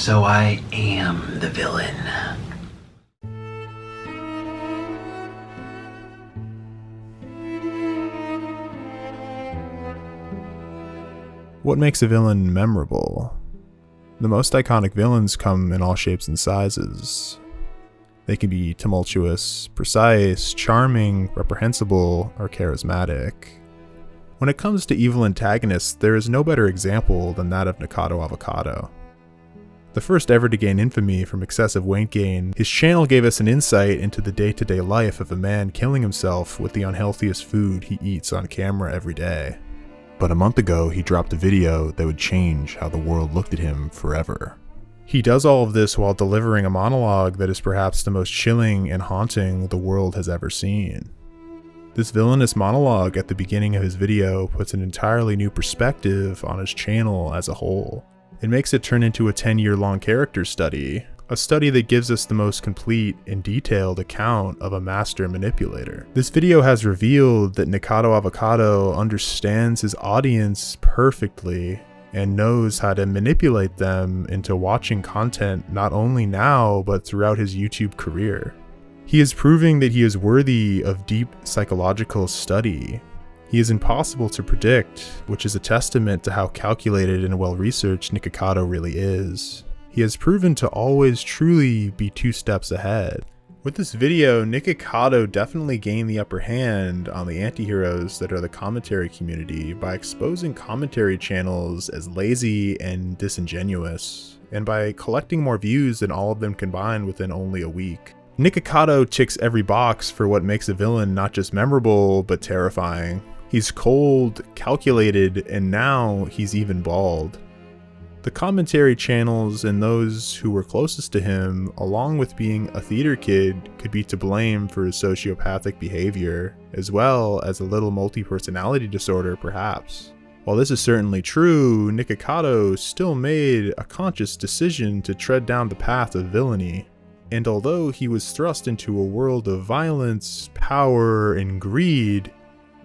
So I am the villain. What makes a villain memorable? The most iconic villains come in all shapes and sizes. They can be tumultuous, precise, charming, reprehensible, or charismatic. When it comes to evil antagonists, there is no better example than that of Nikocado Avocado. The first ever to gain infamy from excessive weight gain, his channel gave us an insight into the day-to-day life of a man killing himself with the unhealthiest food he eats on camera every day. But a month ago, he dropped a video that would change how the world looked at him forever. He does all of this while delivering a monologue that is perhaps the most chilling and haunting the world has ever seen. This villainous monologue at the beginning of his video puts an entirely new perspective on his channel as a whole. It makes it turn into a 10-year-long character study, a study that gives us the most complete and detailed account of a master manipulator. This video has revealed that Nikocado Avocado understands his audience perfectly and knows how to manipulate them into watching content not only now, but throughout his YouTube career. He is proving that he is worthy of deep psychological study. He is impossible to predict, which is a testament to how calculated and well-researched Nikocado really is. He has proven to always truly be 2 steps ahead. With this video, Nikocado definitely gained the upper hand on the anti-heroes that are the commentary community by exposing commentary channels as lazy and disingenuous, and by collecting more views than all of them combined within only a week. Nikocado ticks every box for what makes a villain not just memorable, but terrifying. He's cold, calculated, and now he's even bald. The commentary channels and those who were closest to him, along with being a theater kid, could be to blame for his sociopathic behavior, as well as a little multi-personality disorder perhaps. While this is certainly true, Nikocado still made a conscious decision to tread down the path of villainy. And although he was thrust into a world of violence, power, and greed,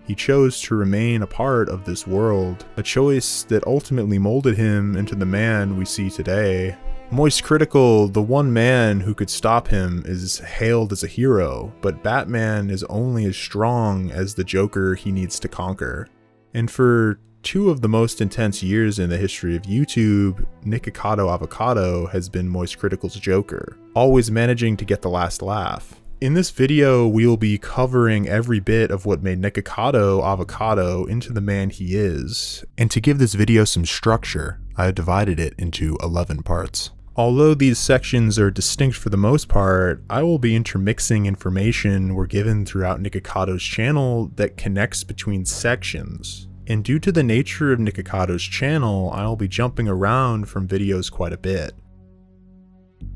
he chose to remain a part of this world, a choice that ultimately molded him into the man we see today. Moist Critical, the one man who could stop him, is hailed as a hero, but Batman is only as strong as the Joker he needs to conquer. And for 2 of the most intense years in the history of YouTube, Nikocado Avocado has been Moist Critical's Joker, always managing to get the last laugh. In this video, we will be covering every bit of what made Nikocado Avocado into the man he is, and to give this video some structure, I have divided it into 11 parts. Although these sections are distinct for the most part, I will be intermixing information we're given throughout Nikocado's channel that connects between sections. And due to the nature of Nikocado's channel, I'll be jumping around from videos quite a bit.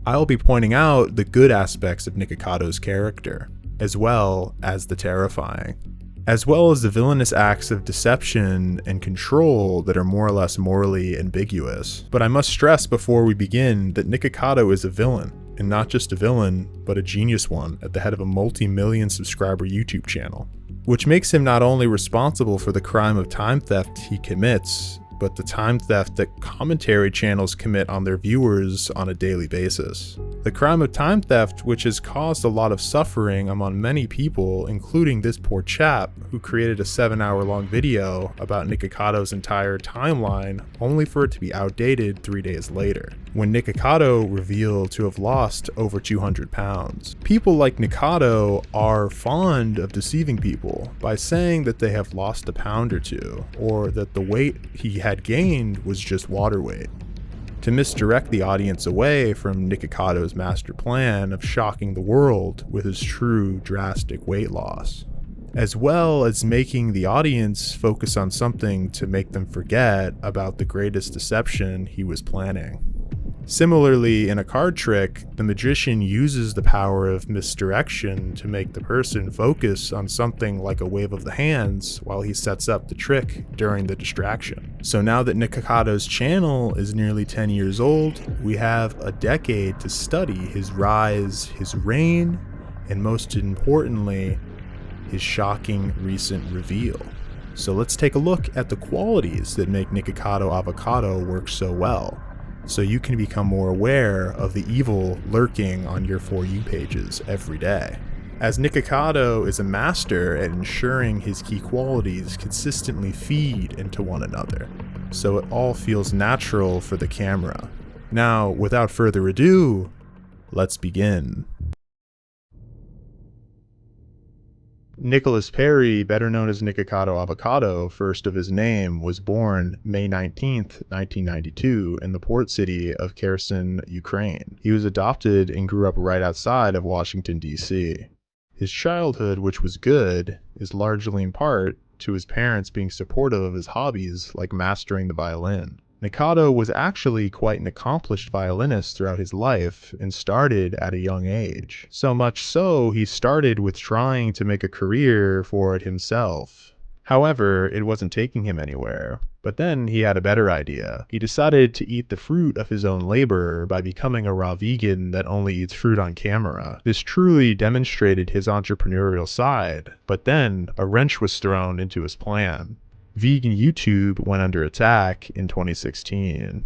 I'll be pointing out the good aspects of Nikocado's character, as well as the terrifying, as well as the villainous acts of deception and control that are more or less morally ambiguous. But I must stress before we begin that Nikocado is a villain, and not just a villain, but a genius one at the head of a multi-million subscriber YouTube channel, which makes him not only responsible for the crime of time theft he commits, but the time theft that commentary channels commit on their viewers on a daily basis. The crime of time theft, which has caused a lot of suffering among many people, including this poor chap who created a 7-hour-long video about Nikocado's entire timeline, only for it to be outdated 3 days later, when Nikocado revealed to have lost over 200 pounds. People like Nikocado are fond of deceiving people by saying that they have lost a pound or 2, or that the weight he had gained was just water weight, to misdirect the audience away from Nikocado's master plan of shocking the world with his true drastic weight loss, as well as making the audience focus on something to make them forget about the greatest deception he was planning. Similarly, in a card trick, the magician uses the power of misdirection to make the person focus on something like a wave of the hands while he sets up the trick during the distraction. So now that Nikocado's channel is nearly 10 years old, we have a decade to study his rise, his reign, and most importantly, his shocking recent reveal. So let's take a look at the qualities that make Nikocado Avocado work so well. so you can become more aware of the evil lurking on your For You pages every day. As Nikocado is a master at ensuring his key qualities consistently feed into one another, so it all feels natural for the camera. Now, without further ado, let's begin. Nicholas Perry, better known as Nikocado Avocado, first of his name, was born May 19th, 1992 in the port city of Kherson, Ukraine. He was adopted and grew up right outside of Washington, D.C. His childhood, which was good, is largely in part to his parents being supportive of his hobbies like mastering the violin. Nikocado was actually quite an accomplished violinist throughout his life and started at a young age. So much so, he started with trying to make a career for it himself. However, it wasn't taking him anywhere. But then he had a better idea. He decided to eat the fruit of his own labor by becoming a raw vegan that only eats fruit on camera. This truly demonstrated his entrepreneurial side, but then a wrench was thrown into his plan. Vegan YouTube went under attack in 2016.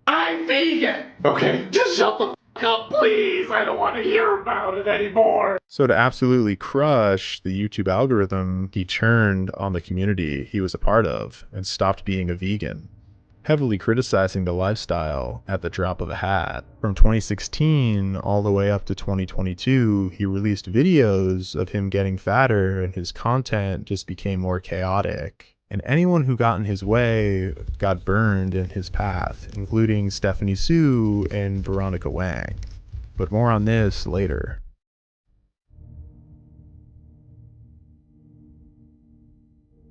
I'm vegan! Okay, just shut the f up, please! I don't want to hear about it anymore! So to absolutely crush the YouTube algorithm, he turned on the community he was a part of and stopped being a vegan, heavily criticizing the lifestyle at the drop of a hat. From 2016 all the way up to 2022, he released videos of him getting fatter and his content just became more chaotic. And anyone who got in his way got burned in his path, including Stephanie Sue and Veronica Wang. But more on this later.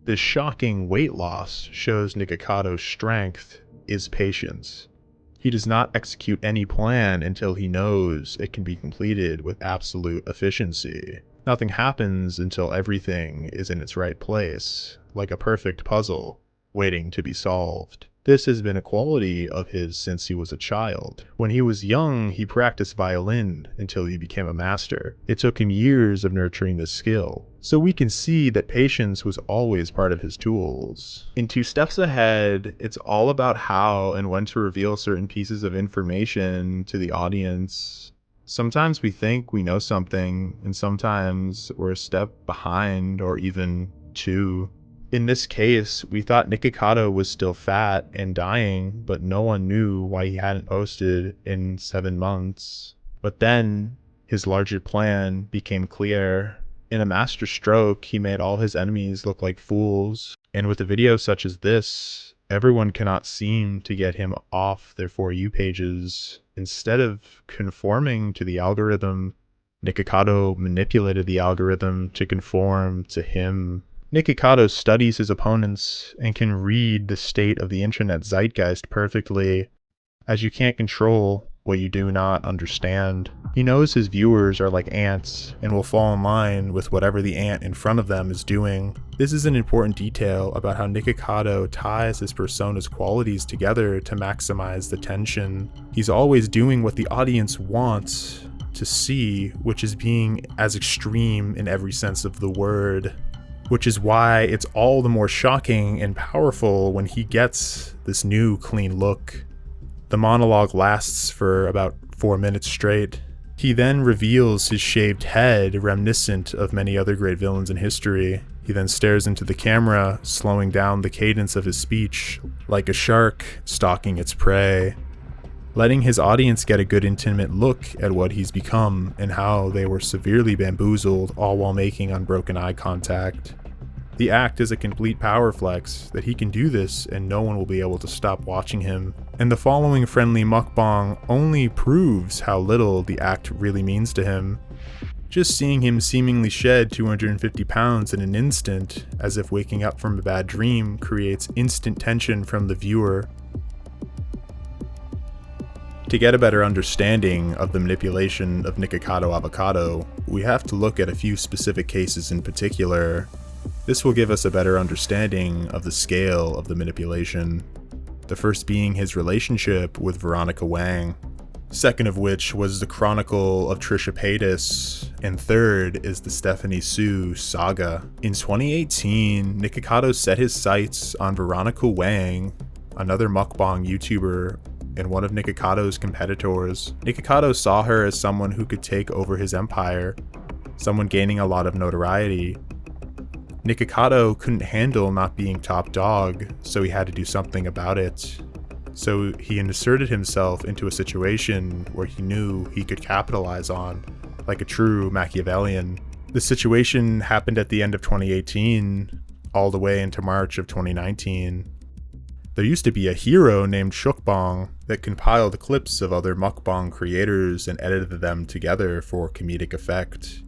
This shocking weight loss shows Nikocado's strength is patience. He does not execute any plan until he knows it can be completed with absolute efficiency. Nothing happens until everything is in its right place, like a perfect puzzle, waiting to be solved. This has been a quality of his since he was a child. When he was young, he practiced violin until he became a master. It took him years of nurturing this skill. So we can see that patience was always part of his tools. In 2 Steps Ahead, it's all about how and when to reveal certain pieces of information to the audience. Sometimes we think we know something, and sometimes we're a step behind or even 2. In this case, we thought Nikocado was still fat and dying, but no one knew why he hadn't posted in 7 months. But then, his larger plan became clear. In a master stroke, he made all his enemies look like fools. And with a video such as this, everyone cannot seem to get him off their For You pages. Instead of conforming to the algorithm, Nikocado manipulated the algorithm to conform to him. Nikocado studies his opponents and can read the state of the internet zeitgeist perfectly, as you can't control what you do not understand. He knows his viewers are like ants and will fall in line with whatever the ant in front of them is doing. This is an important detail about how Nikocado ties his persona's qualities together to maximize the tension. He's always doing what the audience wants to see, which is being as extreme in every sense of the word. Which is why it's all the more shocking and powerful when he gets this new clean look. The monologue lasts for about 4 minutes straight. He then reveals his shaved head, reminiscent of many other great villains in history. He then stares into the camera, slowing down the cadence of his speech, like a shark stalking its prey, letting his audience get a good intimate look at what he's become and how they were severely bamboozled, all while making unbroken eye contact. The act is a complete power flex that he can do this and no one will be able to stop watching him. And the following friendly mukbang only proves how little the act really means to him. Just seeing him seemingly shed 250 pounds in an instant, as if waking up from a bad dream, creates instant tension from the viewer. To get a better understanding of the manipulation of Nikocado Avocado, we have to look at a few specific cases in particular. This will give us a better understanding of the scale of the manipulation. The first being his relationship with Veronica Wang. Second of which was the Chronicle of Trisha Paytas, and third is the Stephanie Sue Saga. In 2018, Nikocado set his sights on Veronica Wang, another mukbang YouTuber and one of Nikocado's competitors. Nikocado saw her as someone who could take over his empire, someone gaining a lot of notoriety. Nikocado couldn't handle not being top dog, so he had to do something about it. So he inserted himself into a situation where he knew he could capitalize on, like a true Machiavellian. The situation happened at the end of 2018, all the way into March of 2019. There used to be a hero named Shukbong that compiled clips of other mukbang creators and edited them together for comedic effect.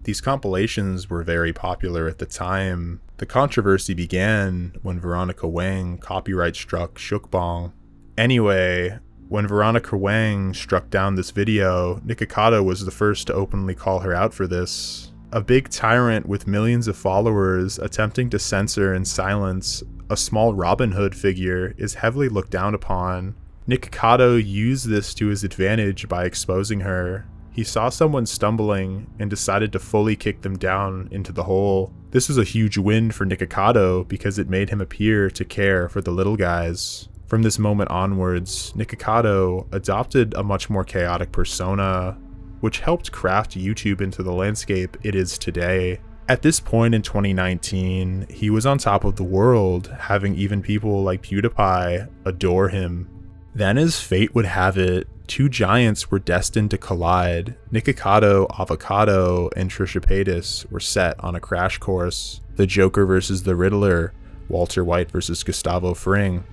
These compilations were very popular at the time. The controversy began when Veronica Wang copyright struck Shukbong. Anyway, when Veronica Wang struck down this video, Nikocado was the first to openly call her out for this. A big tyrant with millions of followers attempting to censor and silence a small Robin Hood figure is heavily looked down upon. Nikocado used this to his advantage by exposing her. He saw someone stumbling and decided to fully kick them down into the hole. This was a huge win for Nikocado because it made him appear to care for the little guys. From this moment onwards, Nikocado adopted a much more chaotic persona, which helped craft YouTube into the landscape it is today. At this point in 2019, he was on top of the world, having even people like PewDiePie adore him. Then as fate would have it, two giants were destined to collide. Nikocado Avocado and Trisha Paytas were set on a crash course. The Joker versus the Riddler, Walter White versus Gustavo Fring.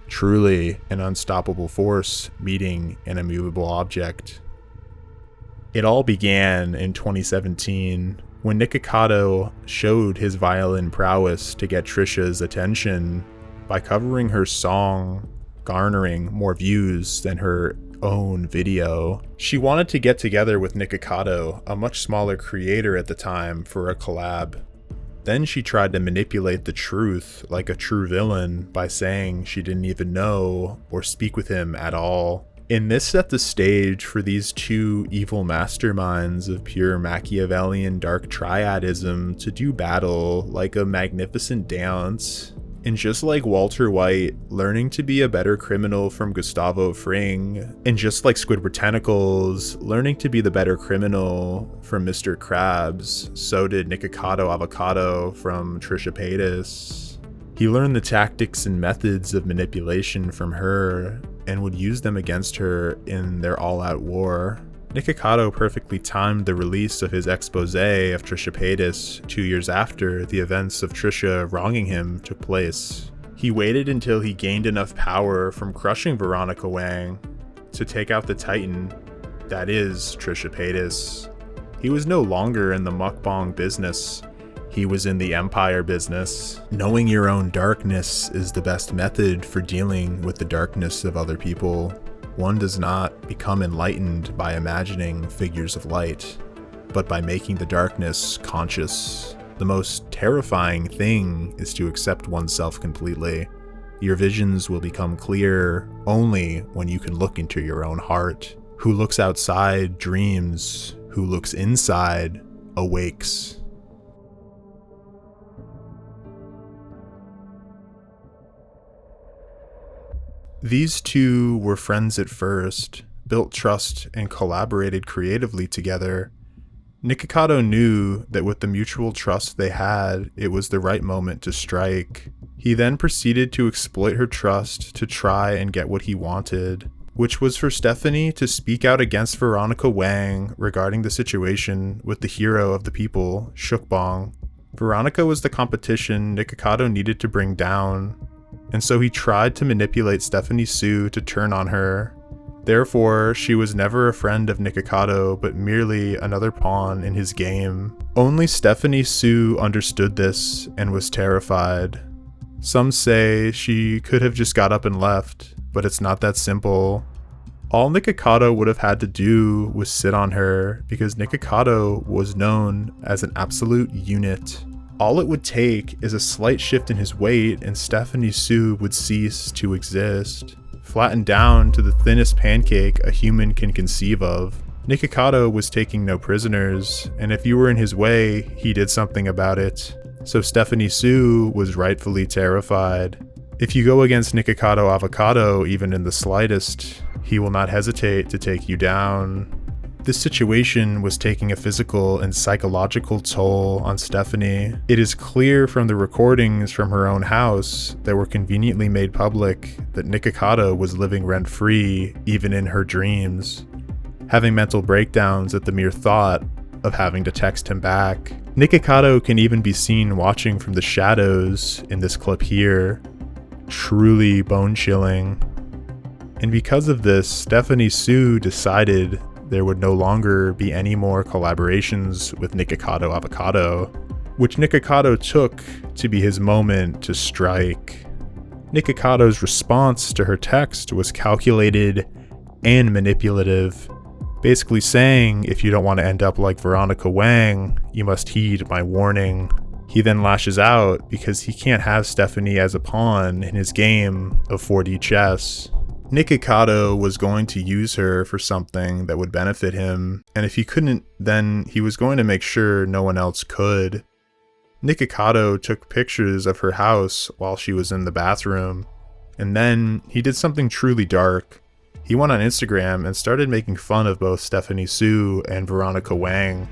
Truly an unstoppable force meeting an immovable object. It all began in 2017 when Nikocado showed his violin prowess to get Trisha's attention by covering her song, garnering more views than her own video. She wanted to get together with Nikocado, a much smaller creator at the time, for a collab. Then she tried to manipulate the truth like a true villain by saying she didn't even know or speak with him at all. And this set the stage for these two evil masterminds of pure Machiavellian dark triadism to do battle like a magnificent dance. And just like Walter White learning to be a better criminal from Gustavo Fring, and just like Squidward Tentacles learning to be the better criminal from Mr. Krabs, so did Nikocado Avocado from Trisha Paytas. He learned the tactics and methods of manipulation from her and would use them against her in their all-out war. Nikocado perfectly timed the release of his expose of Trisha Paytas 2 years after the events of Trisha wronging him took place. He waited until he gained enough power from crushing Veronica Wang to take out the Titan that is Trisha Paytas. He was no longer in the mukbang business. He was in the empire business. Knowing your own darkness is the best method for dealing with the darkness of other people. One does not become enlightened by imagining figures of light, but by making the darkness conscious. The most terrifying thing is to accept oneself completely. Your visions will become clear only when you can look into your own heart. Who looks outside dreams, who looks inside awakes. These two were friends at first, built trust, and collaborated creatively together. Nikocado knew that with the mutual trust they had, it was the right moment to strike. He then proceeded to exploit her trust to try and get what he wanted, which was for Stephanie to speak out against Veronica Wang regarding the situation with the hero of the people, Shukbong. Veronica was the competition Nikocado needed to bring down, and so he tried to manipulate Stephanie Sue to turn on her. Therefore, she was never a friend of Nikocado, but merely another pawn in his game. Only Stephanie Sue understood this and was terrified. Some say she could have just got up and left, but it's not that simple. All Nikocado would have had to do was sit on her, because Nikocado was known as an absolute unit. All it would take is a slight shift in his weight and Stephanie Sue would cease to exist, flattened down to the thinnest pancake a human can conceive of. Nikocado was taking no prisoners, and if you were in his way, he did something about it. So Stephanie Sue was rightfully terrified. If you go against Nikocado Avocado even in the slightest, he will not hesitate to take you down. This situation was taking a physical and psychological toll on Stephanie. It is clear from the recordings from her own house that were conveniently made public that Nikocado was living rent-free even in her dreams, having mental breakdowns at the mere thought of having to text him back. Nikocado can even be seen watching from the shadows in this clip here. Truly bone-chilling. And because of this, Stephanie Sue decided there would no longer be any more collaborations with Nikocado Avocado, which Nikocado took to be his moment to strike. Nikocado's response to her text was calculated and manipulative, basically saying, if you don't want to end up like Veronica Wang, you must heed my warning. He then lashes out because he can't have Stephanie as a pawn in his game of 4D chess. Nikocado was going to use her for something that would benefit him, and if he couldn't, then he was going to make sure no one else could. Nikocado took pictures of her house while she was in the bathroom, and then he did something truly dark. He went on Instagram and started making fun of both Stephanie Sue and Veronica Wang,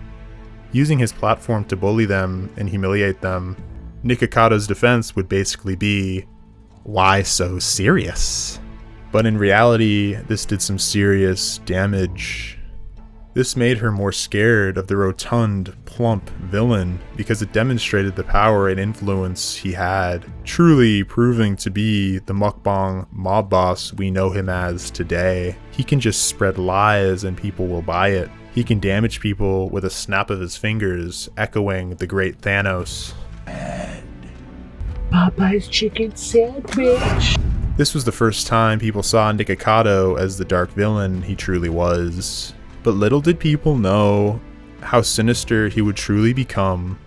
using his platform to bully them and humiliate them. Nikocado's defense would basically be, "Why so serious?" But in reality, this did some serious damage. This made her more scared of the rotund, plump villain because it demonstrated the power and influence he had, truly proving to be the mukbang mob boss we know him as today. He can just spread lies and people will buy it. He can damage people with a snap of his fingers, echoing the great Thanos. Popeye's chicken sandwich. This was the first time people saw Nikocado as the dark villain he truly was. But little did people know how sinister he would truly become.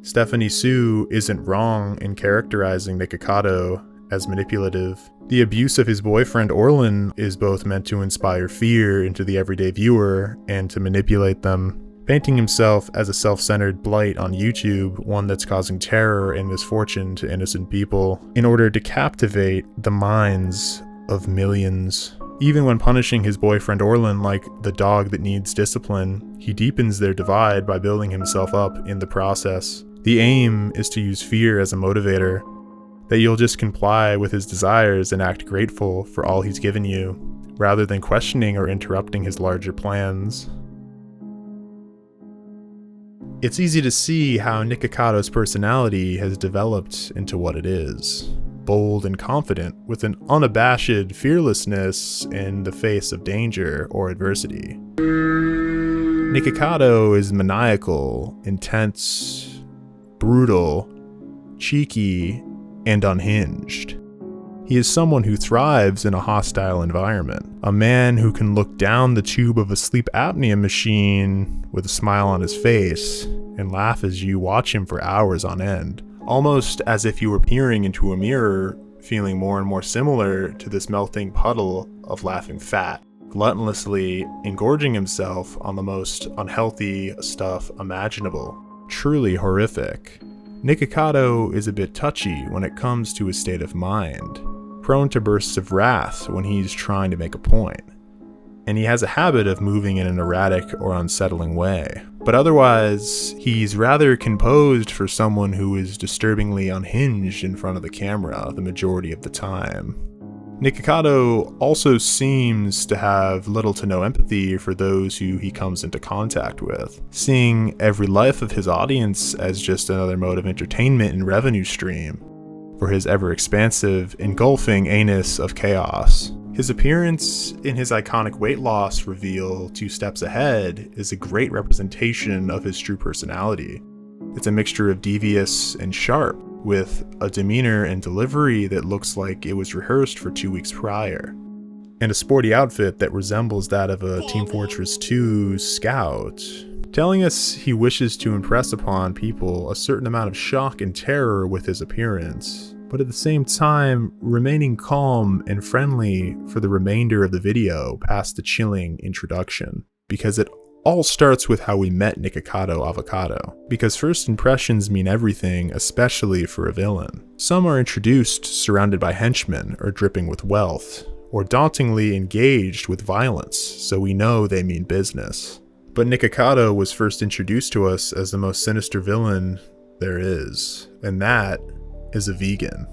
Stephanie Sue isn't wrong in characterizing Nikocado as manipulative. The abuse of his boyfriend Orlin is both meant to inspire fear into the everyday viewer and to manipulate them, painting himself as a self-centered blight on YouTube, one that's causing terror and misfortune to innocent people, in order to captivate the minds of millions. Even when punishing his boyfriend Orlin like the dog that needs discipline, he deepens their divide by building himself up in the process. The aim is to use fear as a motivator, that you'll just comply with his desires and act grateful for all he's given you, rather than questioning or interrupting his larger plans. It's easy to see how Nikocado's personality has developed into what it is. Bold and confident, with an unabashed fearlessness in the face of danger or adversity. Nikocado is maniacal, intense, brutal, cheeky, and unhinged. He is someone who thrives in a hostile environment. A man who can look down the tube of a sleep apnea machine with a smile on his face and laugh as you watch him for hours on end, almost as if you were peering into a mirror, feeling more and more similar to this melting puddle of laughing fat, gluttonously engorging himself on the most unhealthy stuff imaginable. Truly horrific. Nikocado is a bit touchy when it comes to his state of mind, prone to bursts of wrath when he's trying to make a point, and he has a habit of moving in an erratic or unsettling way. But otherwise, he's rather composed for someone who is disturbingly unhinged in front of the camera the majority of the time. Nikocado also seems to have little to no empathy for those who he comes into contact with, seeing every life of his audience as just another mode of entertainment and revenue stream for his ever-expansive, engulfing anus of chaos. His appearance in his iconic weight loss reveal 2 steps ahead is a great representation of his true personality. It's a mixture of devious and sharp, with a demeanor and delivery that looks like it was rehearsed for 2 weeks prior, and a sporty outfit that resembles that of a Team Fortress 2 scout, telling us he wishes to impress upon people a certain amount of shock and terror with his appearance, but at the same time remaining calm and friendly for the remainder of the video past the chilling introduction, because it all starts with how we met Nikocado Avocado, because first impressions mean everything, especially for a villain. Some are introduced surrounded by henchmen or dripping with wealth, or dauntingly engaged with violence, so we know they mean business. But Nikocado was first introduced to us as the most sinister villain there is, and that is a vegan.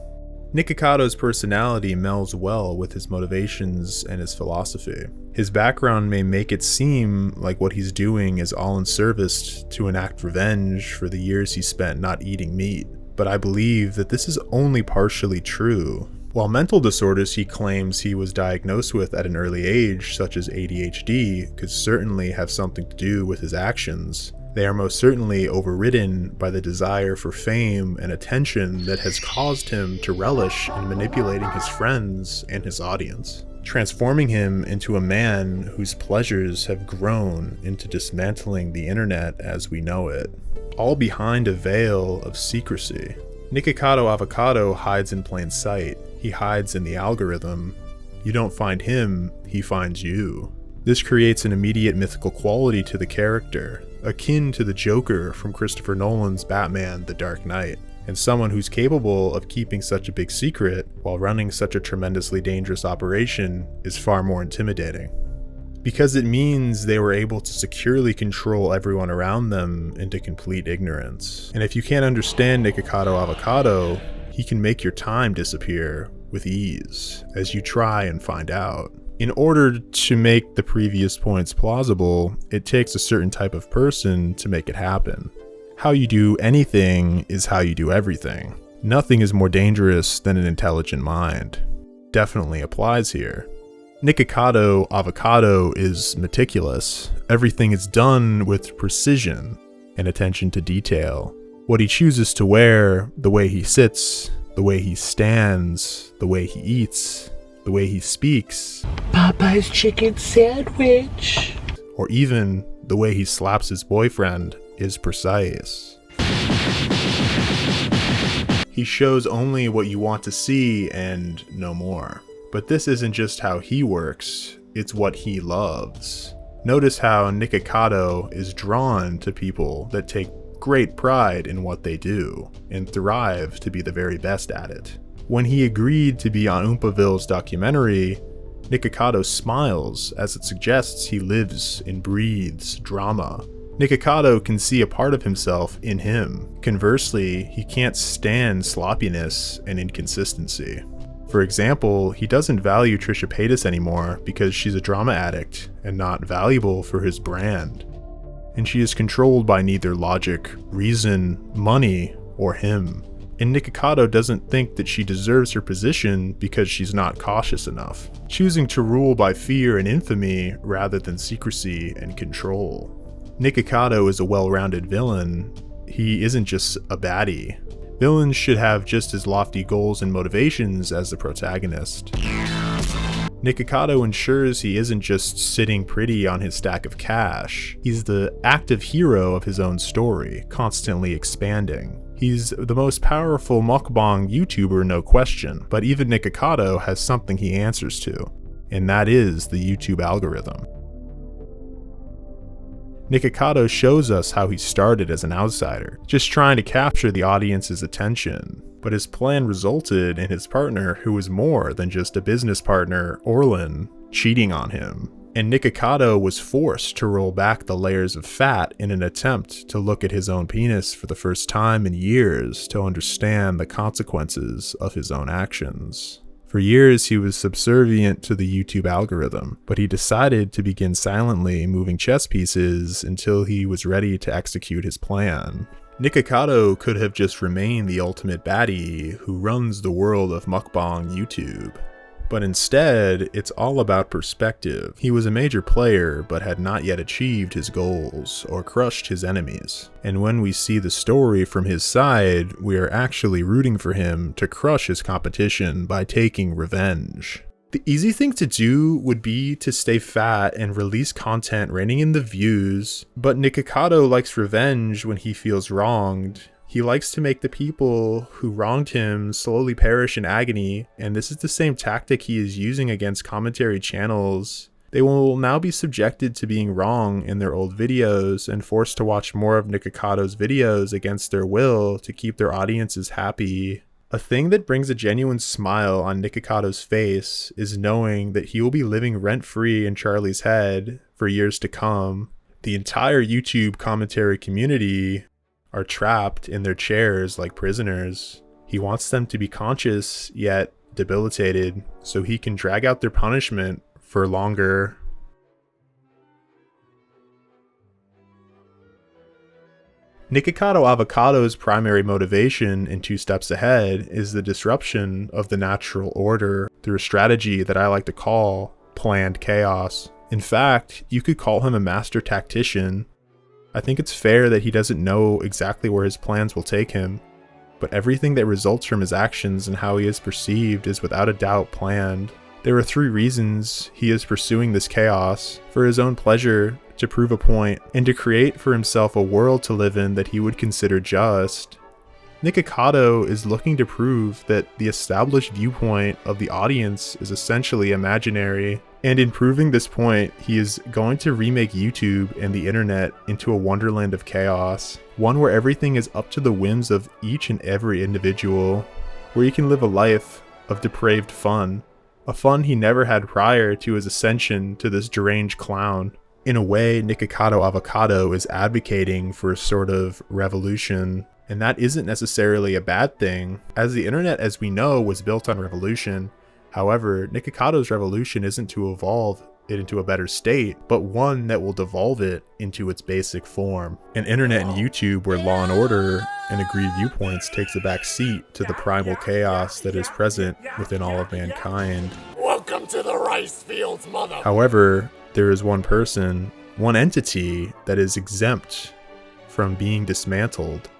Nikocado's personality melds well with his motivations and his philosophy. His background may make it seem like what he's doing is all in service to enact revenge for the years he spent not eating meat, but I believe that this is only partially true. While mental disorders he claims he was diagnosed with at an early age, such as ADHD, could certainly have something to do with his actions, they are most certainly overridden by the desire for fame and attention that has caused him to relish in manipulating his friends and his audience, transforming him into a man whose pleasures have grown into dismantling the internet as we know it, all behind a veil of secrecy. Nikocado Avocado hides in plain sight. He hides in the algorithm. You don't find him, he finds you. This creates an immediate mythical quality to the character, akin to the Joker from Christopher Nolan's Batman: The Dark Knight, and someone who's capable of keeping such a big secret while running such a tremendously dangerous operation is far more intimidating. Because it means they were able to securely control everyone around them into complete ignorance. And if you can't understand Nikocado Avocado, he can make your time disappear with ease as you try and find out. In order to make the previous points plausible, it takes a certain type of person to make it happen. How you do anything is how you do everything. Nothing is more dangerous than an intelligent mind. Definitely applies here. Nikocado Avocado is meticulous. Everything is done with precision and attention to detail. What he chooses to wear, the way he sits, the way he stands, the way he eats, the way he speaks, Popeye's chicken sandwich, or even the way he slaps his boyfriend is precise. He shows only what you want to see and no more. But this isn't just how he works, it's what he loves. Notice how Nikocado is drawn to people that take great pride in what they do and thrive to be the very best at it. When he agreed to be on Oompaville's documentary, Nikocado smiles as it suggests he lives and breathes drama. Nikocado can see a part of himself in him. Conversely, he can't stand sloppiness and inconsistency. For example, he doesn't value Trisha Paytas anymore because she's a drama addict and not valuable for his brand. And she is controlled by neither logic, reason, money, or him. And Nikocado doesn't think that she deserves her position because she's not cautious enough, choosing to rule by fear and infamy rather than secrecy and control. Nikocado is a well-rounded villain. He isn't just a baddie. Villains should have just as lofty goals and motivations as the protagonist. Nikocado ensures he isn't just sitting pretty on his stack of cash. He's the active hero of his own story, constantly expanding. He's the most powerful mukbang YouTuber, no question, but even Nikocado has something he answers to, and that is the YouTube algorithm. Nikocado shows us how he started as an outsider, just trying to capture the audience's attention, but his plan resulted in his partner, who was more than just a business partner, Orlin, cheating on him. And Nikocado was forced to roll back the layers of fat in an attempt to look at his own penis for the first time in years to understand the consequences of his own actions. For years, he was subservient to the YouTube algorithm, but he decided to begin silently moving chess pieces until he was ready to execute his plan. Nikocado could have just remained the ultimate baddie who runs the world of mukbang YouTube. But instead, it's all about perspective. He was a major player, but had not yet achieved his goals or crushed his enemies. And when we see the story from his side, we are actually rooting for him to crush his competition by taking revenge. The easy thing to do would be to stay fat and release content reining in the views, but Nikocado likes revenge when he feels wronged. He likes to make the people who wronged him slowly perish in agony, and this is the same tactic he is using against commentary channels They will now be subjected to being wrong in their old videos and forced to watch more of Nikocado's videos against their will to keep their audiences happy. A thing that brings a genuine smile on Nikocado's face is knowing that he will be living rent-free in Charlie's head for years to come. The entire YouTube commentary community are trapped in their chairs like prisoners. He wants them to be conscious yet debilitated so he can drag out their punishment for longer. Nikocado Avocado's primary motivation in Two Steps Ahead is the disruption of the natural order through a strategy that I like to call planned chaos. In fact, you could call him a master tactician. I think it's fair that he doesn't know exactly where his plans will take him, but everything that results from his actions and how he is perceived is without a doubt planned. There are 3 reasons he is pursuing this chaos: for his own pleasure, to prove a point, and to create for himself a world to live in that he would consider just. Nikocado is looking to prove that the established viewpoint of the audience is essentially imaginary, and in proving this point, he is going to remake YouTube and the internet into a wonderland of chaos, one where everything is up to the whims of each and every individual, where you can live a life of depraved fun, a fun he never had prior to his ascension to this deranged clown. In a way, Nikocado Avocado is advocating for a sort of revolution, and that isn't necessarily a bad thing, as the internet as we know was built on revolution. However, Nikocado's revolution isn't to evolve it into a better state, but one that will devolve it into its basic form. An internet and YouTube where law and order and agreed viewpoints takes a back seat to the primal chaos that is present within all of mankind. Welcome to the rice fields, mother. However, there is one person, one entity that is exempt from being dismantled,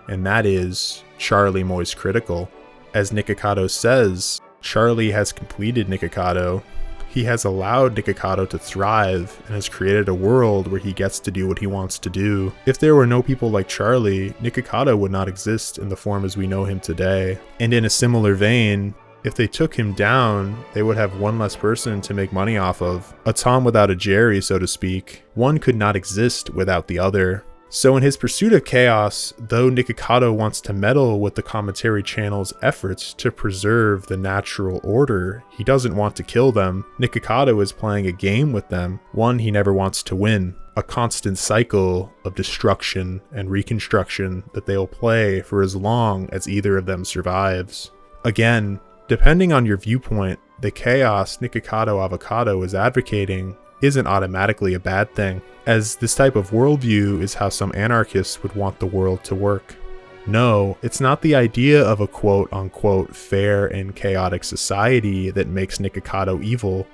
and that is Charlie Moist Critical. As Nikocado says, Charlie has completed Nikocado. He has allowed Nikocado to thrive and has created a world where he gets to do what he wants to do. If there were no people like Charlie, Nikocado would not exist in the form as we know him today. And in a similar vein, if they took him down, they would have one less person to make money off of. A Tom without a Jerry, so to speak. One could not exist without the other. So in his pursuit of chaos, though Nikocado wants to meddle with the commentary channel's efforts to preserve the natural order, he doesn't want to kill them. Nikocado is playing a game with them, one he never wants to win. A constant cycle of destruction and reconstruction that they'll play for as long as either of them survives. Again, depending on your viewpoint, the chaos Nikocado Avocado is advocating isn't automatically a bad thing, as this type of worldview is how some anarchists would want the world to work. No, it's not the idea of a quote-unquote fair and chaotic society that makes Nikocado evil.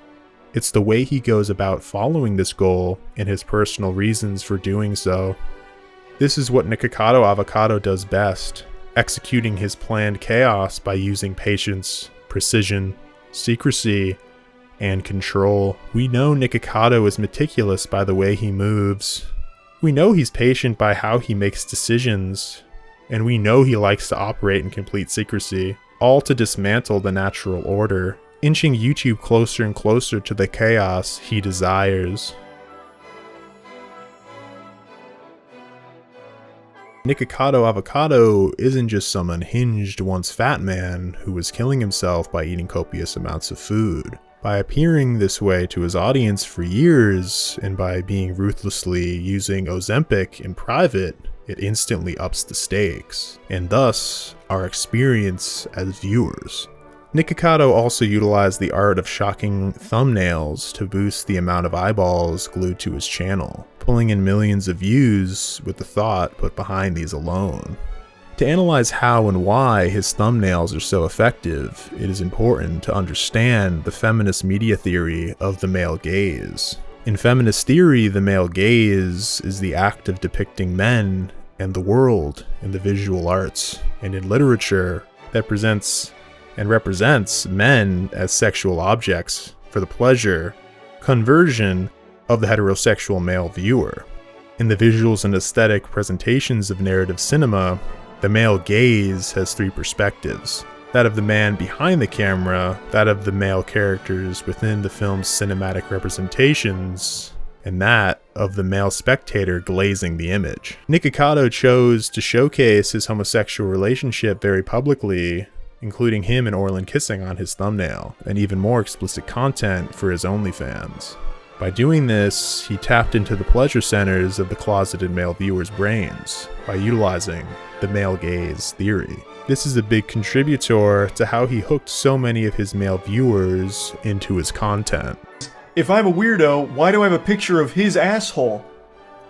It's the way he goes about following this goal and his personal reasons for doing so. This is what Nikocado Avocado does best, executing his planned chaos by using patience, precision, secrecy, and control. We know Nikocado is meticulous by the way he moves. We know he's patient by how he makes decisions. And we know he likes to operate in complete secrecy, all to dismantle the natural order, inching YouTube closer and closer to the chaos he desires. Nikocado Avocado isn't just some unhinged, once fat man who was killing himself by eating copious amounts of food. By appearing this way to his audience for years, and by being ruthlessly using Ozempic in private, it instantly ups the stakes, and thus our experience as viewers. Nikocado also utilized the art of shocking thumbnails to boost the amount of eyeballs glued to his channel, pulling in millions of views with the thought put behind these alone. To analyze how and why his thumbnails are so effective, it is important to understand the feminist media theory of the male gaze. In feminist theory, the male gaze is the act of depicting men and the world in the visual arts and in literature that presents and represents men as sexual objects for the pleasure, conversion of the heterosexual male viewer. In the visuals and aesthetic presentations of narrative cinema, the male gaze has 3 perspectives. that of the man behind the camera, that of the male characters within the film's cinematic representations, and that of the male spectator glazing the image. Nikocado chose to showcase his homosexual relationship very publicly, including him and Orlin kissing on his thumbnail, and even more explicit content for his OnlyFans. By doing this, he tapped into the pleasure centers of the closeted male viewers' brains by utilizing the male gaze theory. This is a big contributor to how he hooked so many of his male viewers into his content. If I'm a weirdo, why do I have a picture of his asshole?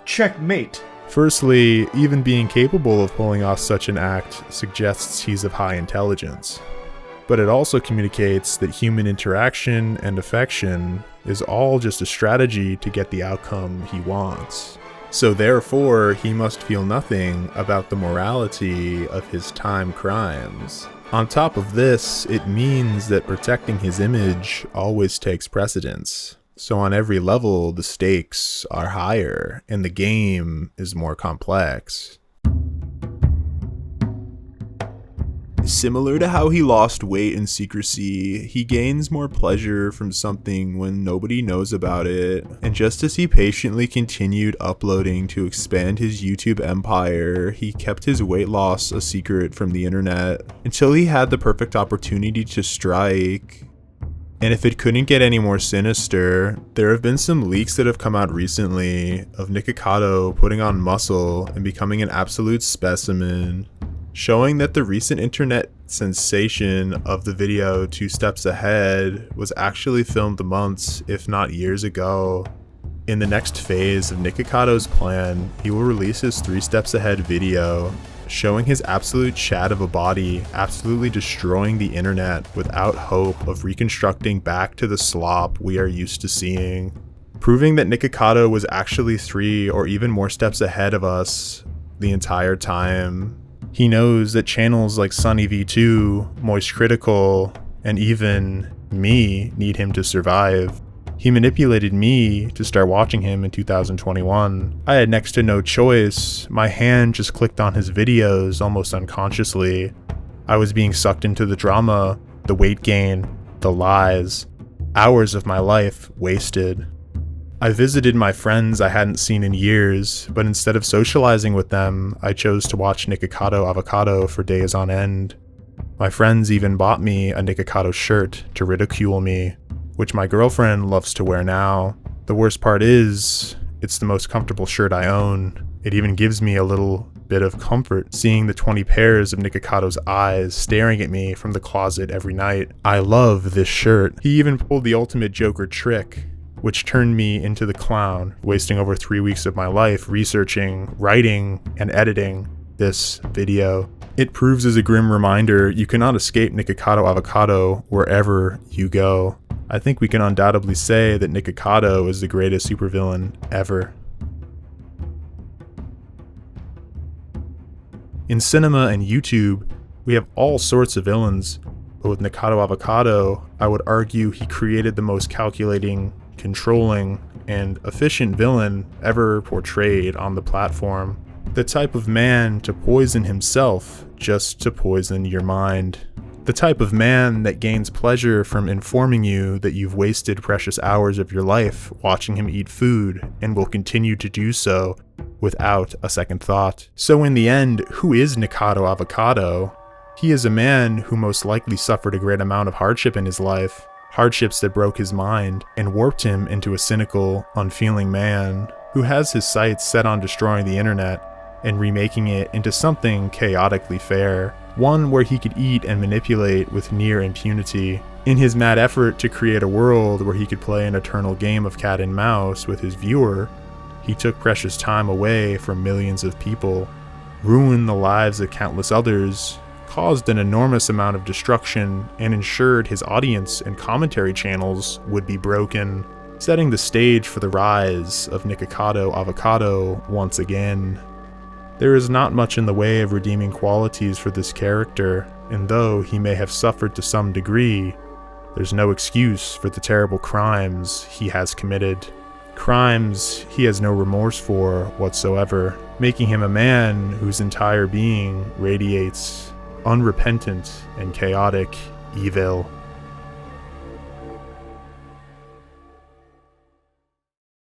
Checkmate. Firstly, even being capable of pulling off such an act suggests he's of high intelligence. But it also communicates that human interaction and affection is all just a strategy to get the outcome he wants. So therefore, he must feel nothing about the morality of his time crimes. On top of this, it means that protecting his image always takes precedence. So on every level, the stakes are higher, and the game is more complex. Similar to how he lost weight in Secrecy, he gains more pleasure from something when nobody knows about it, and just as he patiently continued uploading to expand his YouTube empire, he kept his weight loss a secret from the internet, until he had the perfect opportunity to strike. And if it couldn't get any more sinister, there have been some leaks that have come out recently of Nikocado putting on muscle and becoming an absolute specimen, showing that the recent internet sensation of the video 2 Steps Ahead was actually filmed months, if not years ago. In the next phase of Nikocado's plan, he will release his 3 Steps Ahead video, showing his absolute chat of a body absolutely destroying the internet without hope of reconstructing back to the slop we are used to seeing. Proving that Nikocado was actually 3 or even more steps ahead of us the entire time. He knows that channels like SunnyV2, Moist Critical, and even me need him to survive. He manipulated me to start watching him in 2021. I had next to no choice. My hand just clicked on his videos almost unconsciously. I was being sucked into the drama, the weight gain, the lies. Hours of my life wasted. I visited my friends I hadn't seen in years, but instead of socializing with them, I chose to watch Nikocado Avocado for days on end. My friends even bought me a Nikocado shirt to ridicule me, which my girlfriend loves to wear now. The worst part is, it's the most comfortable shirt I own. It even gives me a little bit of comfort seeing the 20 pairs of Nikocado's eyes staring at me from the closet every night. I love this shirt. He even pulled the ultimate Joker trick, which turned me into the clown, wasting over 3 weeks of my life researching, writing, and editing this video. It proves as a grim reminder you cannot escape Nikocado Avocado wherever you go. I think we can undoubtedly say that Nikocado is the greatest supervillain ever. In cinema and YouTube, we have all sorts of villains, but with Nikocado Avocado, I would argue he created the most calculating, controlling, and efficient villain ever portrayed on the platform. The type of man to poison himself just to poison your mind. The type of man that gains pleasure from informing you that you've wasted precious hours of your life watching him eat food and will continue to do so without a second thought. So in the end, who is Nikocado Avocado? He is a man who most likely suffered a great amount of hardship in his life. Hardships that broke his mind and warped him into a cynical, unfeeling man who has his sights set on destroying the internet and remaking it into something chaotically fair, one where he could eat and manipulate with near impunity. In his mad effort to create a world where he could play an eternal game of cat and mouse with his viewer, he took precious time away from millions of people, ruined the lives of countless others, caused an enormous amount of destruction, and ensured his audience and commentary channels would be broken, setting the stage for the rise of Nikocado Avocado once again. There is not much in the way of redeeming qualities for this character, and though he may have suffered to some degree, there's no excuse for the terrible crimes he has committed. Crimes he has no remorse for whatsoever, making him a man whose entire being radiates unrepentant and chaotic evil.